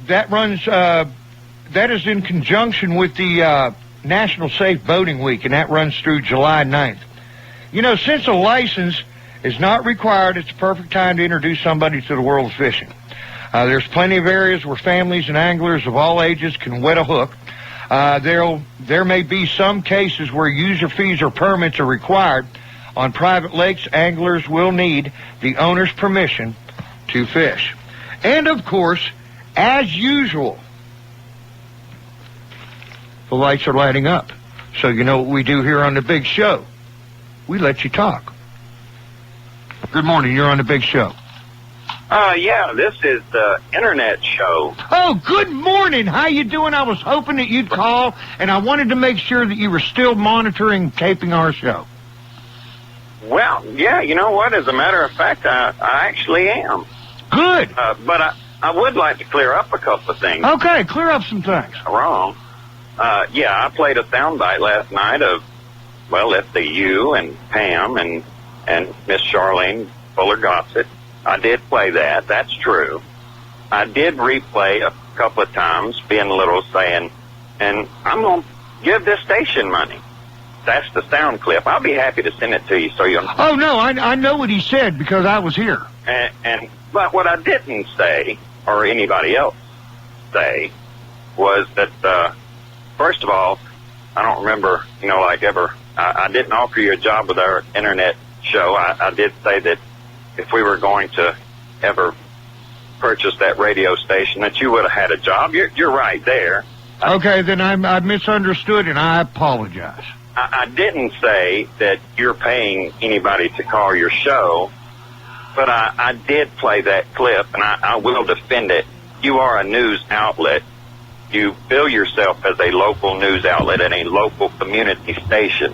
that runs, that is in conjunction with the National Safe Boating Week, and that runs through July 9th. You know, since a license is not required, it's a perfect time to introduce somebody to the world of fishing. There's plenty of areas where families and anglers of all ages can wet a hook. There may be some cases where user fees or permits are required. On private lakes, anglers will need the owner's permission to fish. And, of course, as usual, the lights are lighting up. So you know what we do here on the big show. We let you talk. Good morning. You're on the big show. Yeah, this is the internet show. Oh, good morning. How you doing? I was hoping that you'd call, and I wanted to make sure that you were still monitoring taping our show. Well, yeah, you know what? As a matter of fact, I actually am. Good. But I would like to clear up a couple of things. Okay, clear up some things. Wrong. Yeah, I played a soundbite last night of, well, let's say you and Pam and Miss Charlene Fuller-Gossett. I did play that. That's true. I did replay a couple of times, being a little saying, and I'm going to give this station money. That's the sound clip. I'll be happy to send it to you so you'll... Oh, no, I know what he said because I was here. But what I didn't say, or anybody else say, was that, first of all, I don't remember, I didn't offer you a job with our internet show. I did say that if we were going to ever purchase that radio station, that you would have had a job. You're right there. Okay, then I misunderstood, and I apologize. I didn't say that you're paying anybody to call your show, but I did play that clip, and I will defend it. You are a news outlet. You bill yourself as a local news outlet and a local community station.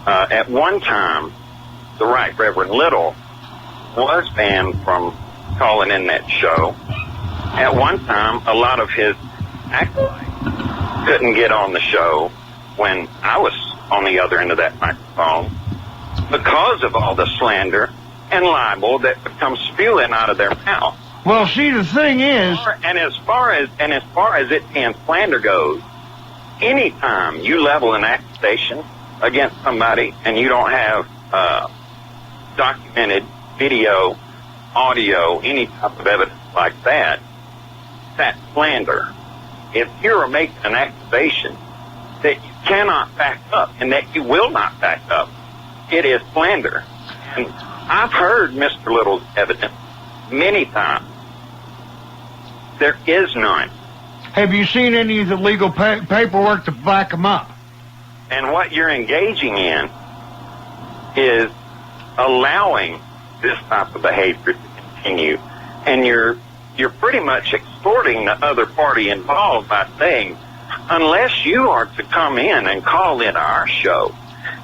At one time, the Right Reverend Little was banned from calling in that show. At one time, a lot of his acolytes couldn't get on the show when I was on the other end of that microphone because of all the slander and libel that would come spewing out of their mouth. Well, see, the thing is... And as far as it being slander goes, anytime you level an accusation against somebody and you don't have documented video, audio, any type of evidence like that, that's slander. If you're making an accusation that you cannot back up and that you will not back up, it is slander. And I've heard Mr. Little's evidence many times. There is none. Have you seen any of the legal paperwork to back them up? And what you're engaging in is allowing this type of behavior to continue. And you're pretty much extorting the other party involved by saying, unless you are to come in and call in our show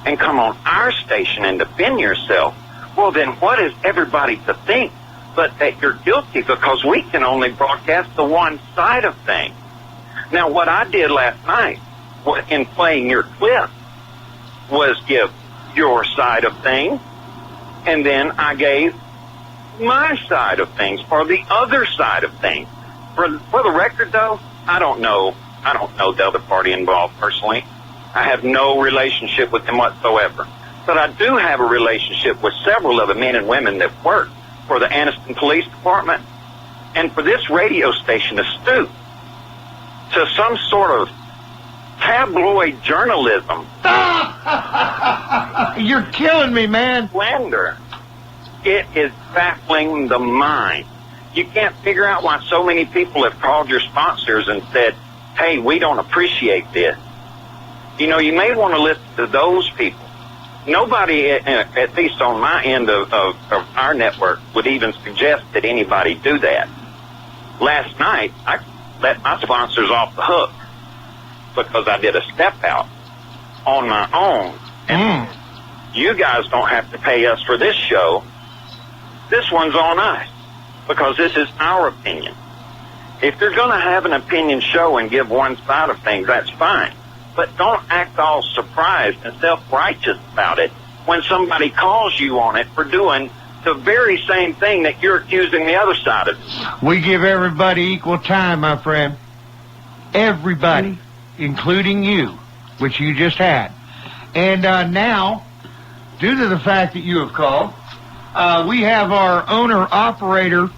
and come on our station and defend yourself, well, then what is everybody to think but that you're guilty because we can only broadcast the one side of things? Now, what I did last night in playing your clip was give your side of things, and then I gave my side of things, or the other side of things. For the record, though, I don't know the other party involved personally. I have no relationship with them whatsoever. But I do have a relationship with several of the men and women that work for the Anniston Police Department, and for this radio station to stoop to some sort of tabloid journalism. You're killing me, man. Slander. It is baffling the mind. You can't figure out why so many people have called your sponsors and said, hey, we don't appreciate this. You know, you may want to listen to those people. Nobody, at least on my end of our network, would even suggest that anybody do that. Last night, I let my sponsors off the hook because I did a step out on my own. And you guys don't have to pay us for this show. This one's on us because this is our opinion. If you're going to have an opinion show and give one side of things, that's fine. But don't act all surprised and self-righteous about it when somebody calls you on it for doing the very same thing that you're accusing the other side of. We give everybody equal time, my friend. Everybody, including you, which you just had. And now, due to the fact that you have called, we have our owner-operator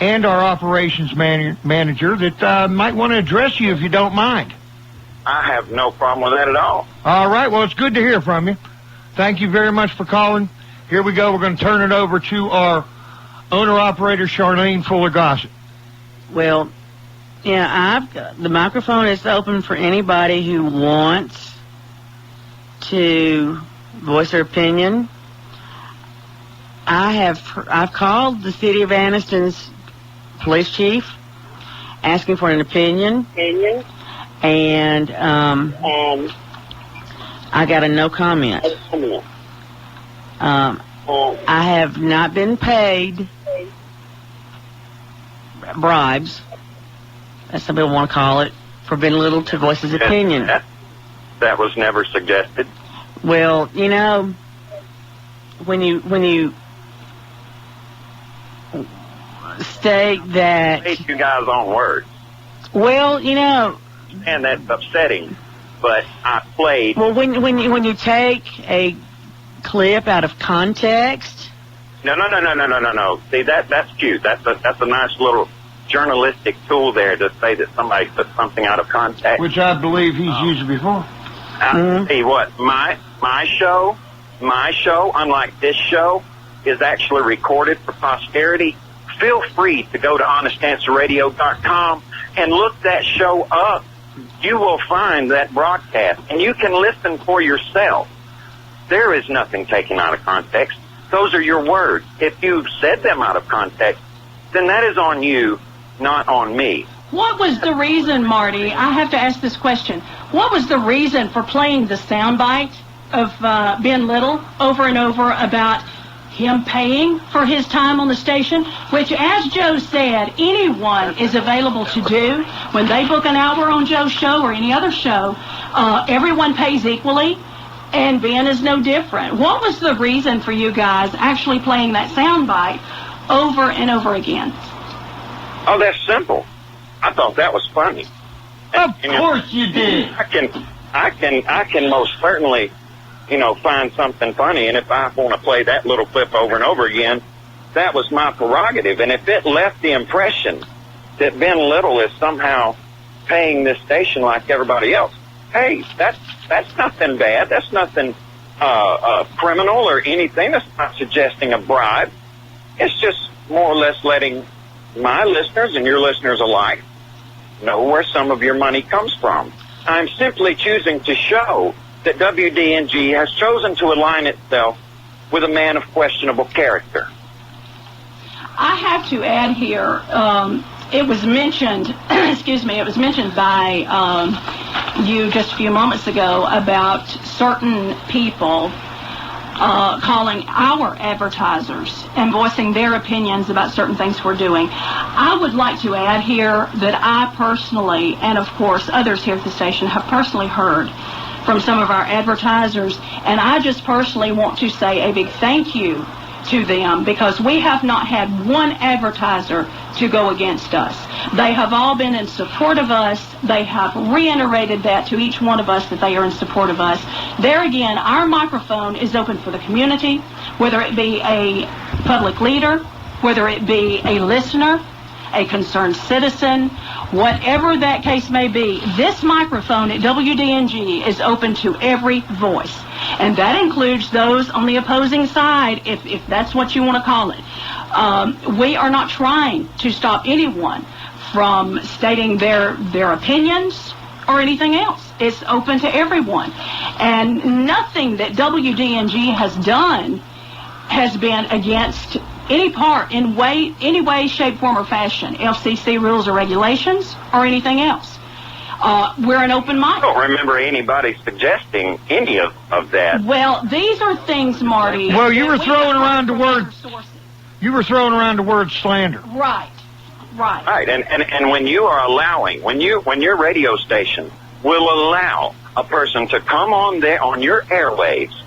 and our operations manager that might want to address you if you don't mind. I have no problem with that at all. All right. Well, it's good to hear from you. Thank you very much for calling. Here we go. We're going to turn it over to our owner-operator, Charlene Fuller-Gossett. Well, yeah, the microphone is open for anybody who wants to voice their opinion. I've called the city of Anniston's police chief asking for an opinion. And I got a no comment. I have not been paid bribes, as some people want to call it, for being little to voice his opinion. That was never suggested. Well, you know, when you state that... Take you guys' own words. Well, you know... And that's upsetting, but I played... Well, when you take a clip out of context... No. See, that's cute. That's a nice little journalistic tool there to say that somebody took something out of context. Which I believe he's used before. I'll tell you what, my show, unlike this show, is actually recorded for posterity. Feel free to go to honestanswerradio.com and look that show up. You will find that broadcast, and you can listen for yourself. There is nothing taken out of context. Those are your words. If you've said them out of context, then that is on you, not on me. What was the reason, Marty? I have to ask this question. What was the reason for playing the soundbite of Ben Little over and over about him paying for his time on the station, which, as Joe said, anyone is available to do. When they book an hour on Joe's show or any other show, everyone pays equally, and Ben is no different. What was the reason for you guys actually playing that soundbite over and over again? Oh, that's simple. I thought that was funny. Of course you did. I can most certainly, find something funny, and if I want to play that little clip over and over again, that was my prerogative. And if it left the impression that Ben Little is somehow paying this station like everybody else, hey, that's nothing bad. That's nothing criminal or anything. That's not suggesting a bribe. It's just more or less letting my listeners and your listeners alike know where some of your money comes from. I'm simply choosing to show that WDNG has chosen to align itself with a man of questionable character. I have to add here, it was mentioned, it was mentioned by you just a few moments ago about certain people calling our advertisers and voicing their opinions about certain things we're doing. I would like to add here that I personally, and of course others here at the station, have personally heard from some of our advertisers, and I just personally want to say a big thank you to them, because we have not had one advertiser to go against us. They have all been in support of us. They have reiterated that to each one of us, that they are in support of us. There again, our microphone is open for the community, whether it be a public leader, whether it be a listener, a concerned citizen, whatever that case may be. This microphone at WDNG is open to every voice, and that includes those on the opposing side, if that's what you want to call it. We are not trying to stop anyone from stating their opinions or anything else. It's open to everyone, and nothing that WDNG has done has been against any part, in any way, shape, form, or fashion, FCC rules or regulations, or anything else. We're an open mind. I don't remember anybody suggesting any of that. Well, these are things, Marty. Well, you were throwing around the word. You were throwing around the word slander. Right. Right, and when you are allowing, when your radio station will allow a person to come on your airwaves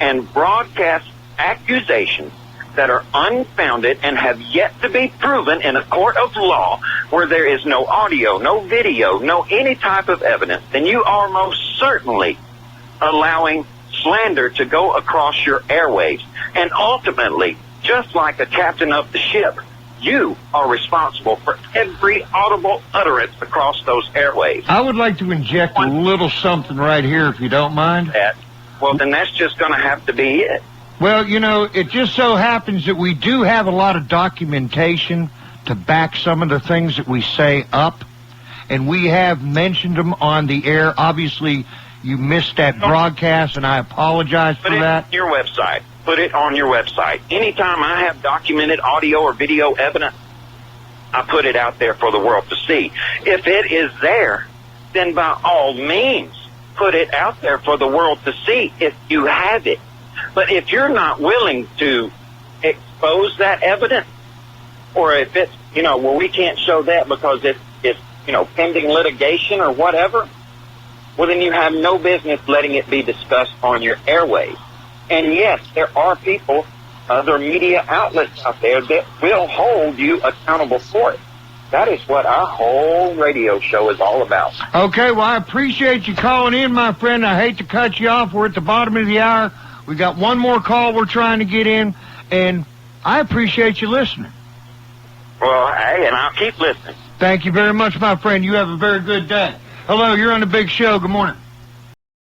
and broadcast accusations that are unfounded and have yet to be proven in a court of law where there is no audio, no video, no any type of evidence, then you are most certainly allowing slander to go across your airwaves. And ultimately, just like a captain of the ship, you are responsible for every audible utterance across those airwaves. I would like to inject a little something right here, if you don't mind. Well, then that's just going to have to be it. Well, you know, it just so happens that we do have a lot of documentation to back some of the things that we say up, and we have mentioned them on the air. Obviously, you missed that broadcast, and I apologize for that. Put it on your website. Put it on your website. Anytime I have documented audio or video evidence, I put it out there for the world to see. If it is there, then by all means, put it out there for the world to see if you have it. But if you're not willing to expose that evidence, or if it's, well, we can't show that because it's pending litigation or whatever, well, then you have no business letting it be discussed on your airwaves. And yes, there are people, other media outlets out there that will hold you accountable for it. That is what our whole radio show is all about. Okay, well, I appreciate you calling in, my friend. I hate to cut you off. We're at the bottom of the hour. We got one more call we're trying to get in, and I appreciate you listening. Well, hey, and I'll keep listening. Thank you very much, my friend. You have a very good day. Hello, you're on the big show. Good morning.